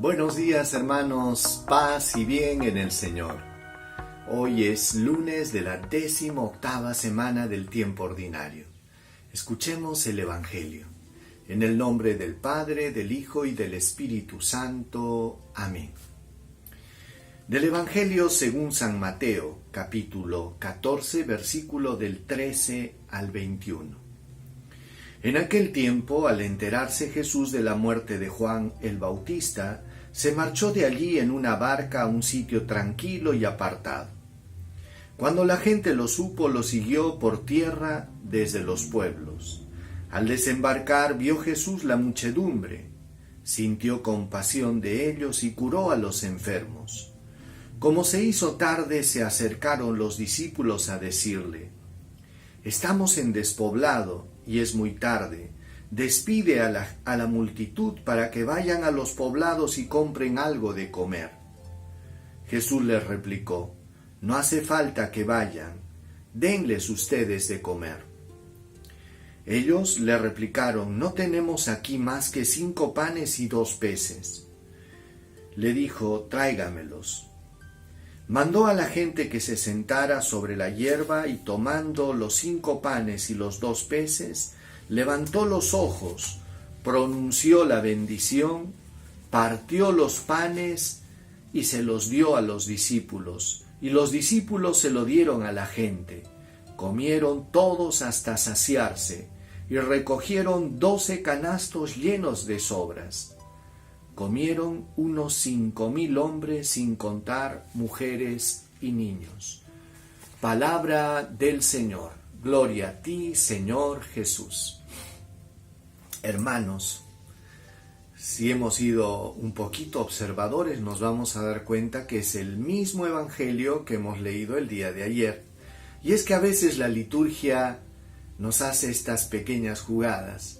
Buenos días, hermanos, paz y bien en el Señor. Hoy es lunes de la 18ª semana del tiempo ordinario. Escuchemos el Evangelio. En el nombre del Padre, del Hijo y del Espíritu Santo. Amén. Del Evangelio según San Mateo, capítulo 14, versículo del 13 al 21. En aquel tiempo, al enterarse Jesús de la muerte de Juan el Bautista, se marchó de allí en una barca a un sitio tranquilo y apartado. Cuando la gente lo supo, lo siguió por tierra desde los pueblos. Al desembarcar vio Jesús la muchedumbre, sintió compasión de ellos y curó a los enfermos. Como se hizo tarde, se acercaron los discípulos a decirle: «Estamos en despoblado y es muy tarde. Despide a la multitud para que vayan a los poblados y compren algo de comer». Jesús les replicó: «No hace falta que vayan, denles ustedes de comer». Ellos le replicaron: «No tenemos aquí más que 5 panes y 2 peces». Le dijo: «Tráigamelos». Mandó a la gente que se sentara sobre la hierba y tomando los 5 panes y los 2 peces, levantó los ojos, pronunció la bendición, partió los panes y se los dio a los discípulos, y los discípulos se lo dieron a la gente. Comieron todos hasta saciarse, y recogieron 12 canastos llenos de sobras. Comieron unos 5.000 hombres, sin contar mujeres y niños. Palabra del Señor. Gloria a ti, Señor Jesús. Hermanos, si hemos sido un poquito observadores, nos vamos a dar cuenta que es el mismo Evangelio que hemos leído el día de ayer. Y es que a veces la liturgia nos hace estas pequeñas jugadas,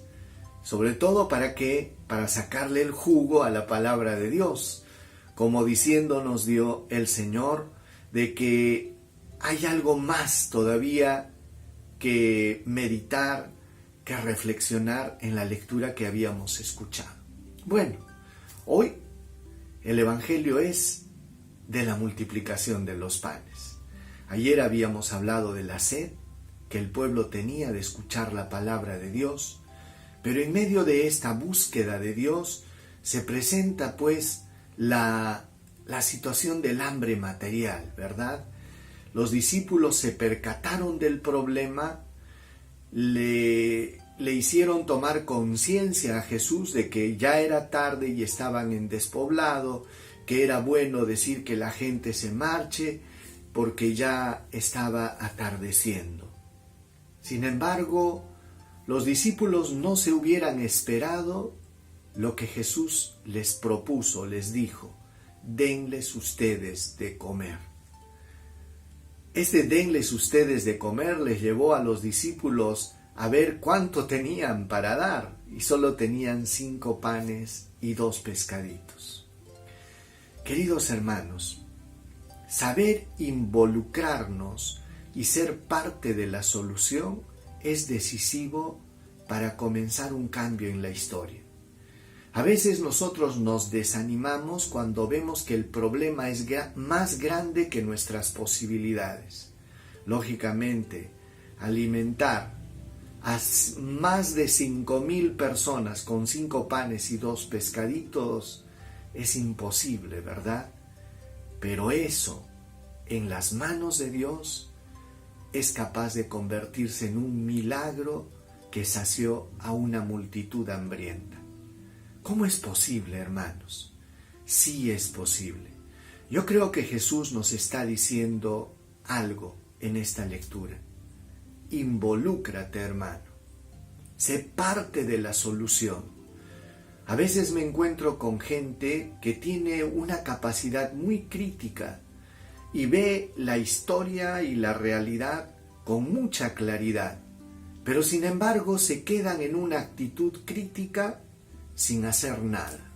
sobre todo para sacarle el jugo a la palabra de Dios, como diciéndonos dio el Señor de que hay algo más todavía que meditar, que reflexionar en la lectura que habíamos escuchado. Bueno, hoy el Evangelio es de la multiplicación de los panes. Ayer habíamos hablado de la sed que el pueblo tenía de escuchar la palabra de Dios, pero en medio de esta búsqueda de Dios se presenta pues la situación del hambre material, ¿verdad? Los discípulos se percataron del problema, le hicieron tomar conciencia a Jesús de que ya era tarde y estaban en despoblado, que era bueno decir que la gente se marche porque ya estaba atardeciendo. Sin embargo, los discípulos no se hubieran esperado lo que Jesús les propuso, les dijo: denles ustedes de comer. Este denles ustedes de comer les llevó a los discípulos a ver cuánto tenían para dar, y solo tenían 5 panes y 2 pescaditos. Queridos hermanos, saber involucrarnos y ser parte de la solución es decisivo para comenzar un cambio en la historia. A veces nosotros nos desanimamos cuando vemos que el problema es más grande que nuestras posibilidades. Lógicamente, alimentar a más de 5.000 personas con 5 panes y 2 pescaditos es imposible, ¿verdad? Pero eso, en las manos de Dios, es capaz de convertirse en un milagro que sació a una multitud hambrienta. ¿Cómo es posible, hermanos? Sí es posible. Yo creo que Jesús nos está diciendo algo en esta lectura. Involúcrate, hermano. Sé parte de la solución. A veces me encuentro con gente que tiene una capacidad muy crítica y ve la historia y la realidad con mucha claridad, pero sin embargo se quedan en una actitud crítica sin hacer nada.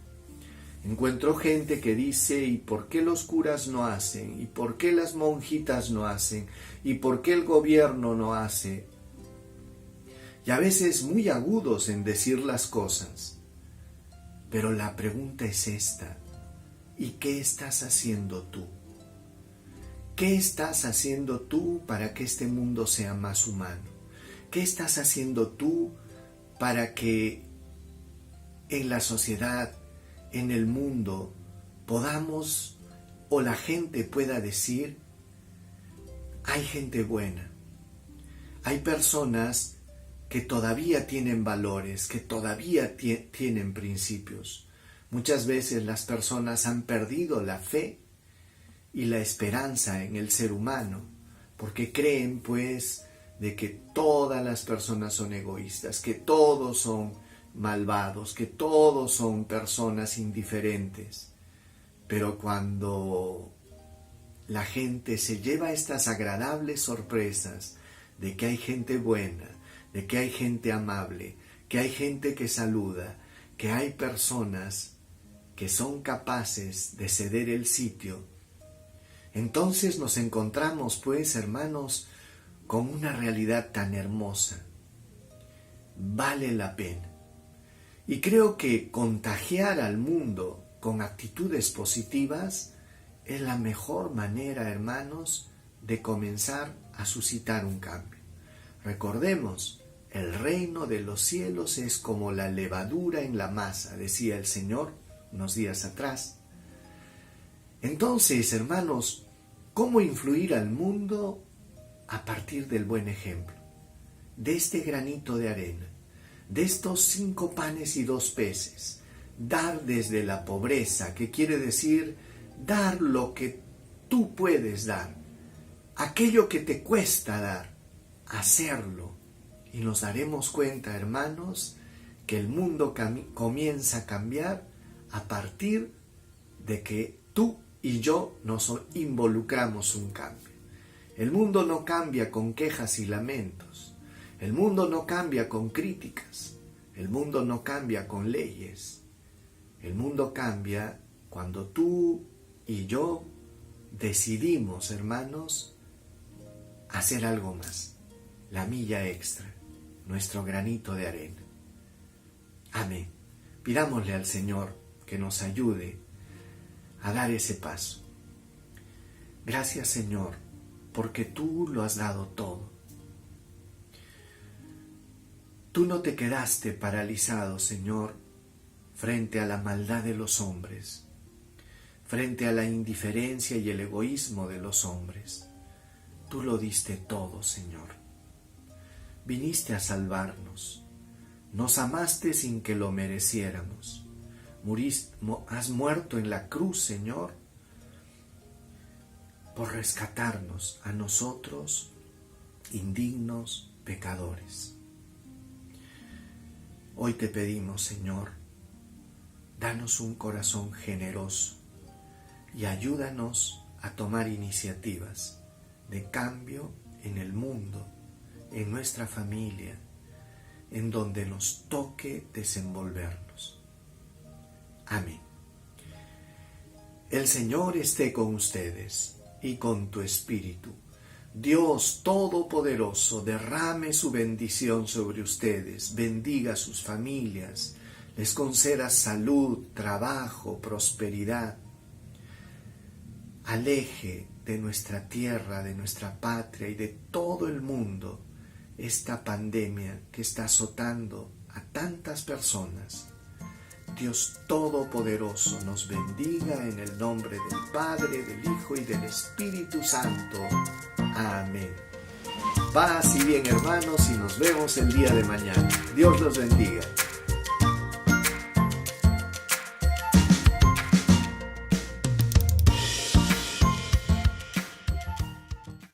Encuentro gente que dice: ¿y por qué los curas no hacen? ¿Y por qué las monjitas no hacen? ¿Y por qué el gobierno no hace? Y a veces muy agudos en decir las cosas. Pero la pregunta es esta: ¿Y qué estás haciendo tú? ¿Qué estás haciendo tú para que este mundo sea más humano? ¿Qué estás haciendo tú para que en la sociedad, en el mundo, podamos o la gente pueda decir, hay gente buena, hay personas que todavía tienen valores, que todavía tienen principios? Muchas veces las personas han perdido la fe y la esperanza en el ser humano, porque creen pues de que todas las personas son egoístas, que todos son malvados, que todos son personas indiferentes. Pero cuando la gente se lleva estas agradables sorpresas de que hay gente buena, de que hay gente amable, que hay gente que saluda, que hay personas que son capaces de ceder el sitio, entonces nos encontramos, pues, hermanos, con una realidad tan hermosa. Vale la pena. Y creo que contagiar al mundo con actitudes positivas es la mejor manera, hermanos, de comenzar a suscitar un cambio. Recordemos, el reino de los cielos es como la levadura en la masa, decía el Señor unos días atrás. Entonces, hermanos, ¿cómo influir al mundo? A partir del buen ejemplo, de este granito de arena, de estos 5 panes y 2 peces, dar desde la pobreza, que quiere decir dar lo que tú puedes dar, aquello que te cuesta dar, hacerlo, y nos daremos cuenta, hermanos, que el mundo comienza a cambiar a partir de que tú y yo nos involucramos un cambio. El mundo no cambia con quejas y lamentos. El mundo no cambia con críticas. El mundo no cambia con leyes. El mundo cambia cuando tú y yo decidimos, hermanos, hacer algo más. La milla extra, nuestro granito de arena. Amén. Pidámosle al Señor que nos ayude a dar ese paso. Gracias, Señor, porque tú lo has dado todo. Tú no te quedaste paralizado, Señor, frente a la maldad de los hombres, frente a la indiferencia y el egoísmo de los hombres. Tú lo diste todo, Señor. Viniste a salvarnos. Nos amaste sin que lo mereciéramos. Has muerto en la cruz, Señor, por rescatarnos a nosotros, indignos pecadores. Hoy te pedimos, Señor, danos un corazón generoso y ayúdanos a tomar iniciativas de cambio en el mundo, en nuestra familia, en donde nos toque desenvolvernos. Amén. El Señor esté con ustedes y con tu espíritu. Dios Todopoderoso derrame su bendición sobre ustedes, bendiga a sus familias, les conceda salud, trabajo, prosperidad. Aleje de nuestra tierra, de nuestra patria y de todo el mundo esta pandemia que está azotando a tantas personas. Dios Todopoderoso nos bendiga en el nombre del Padre, del Hijo y del Espíritu Santo. Amén. Paz y bien, hermanos, y nos vemos el día de mañana. Dios los bendiga.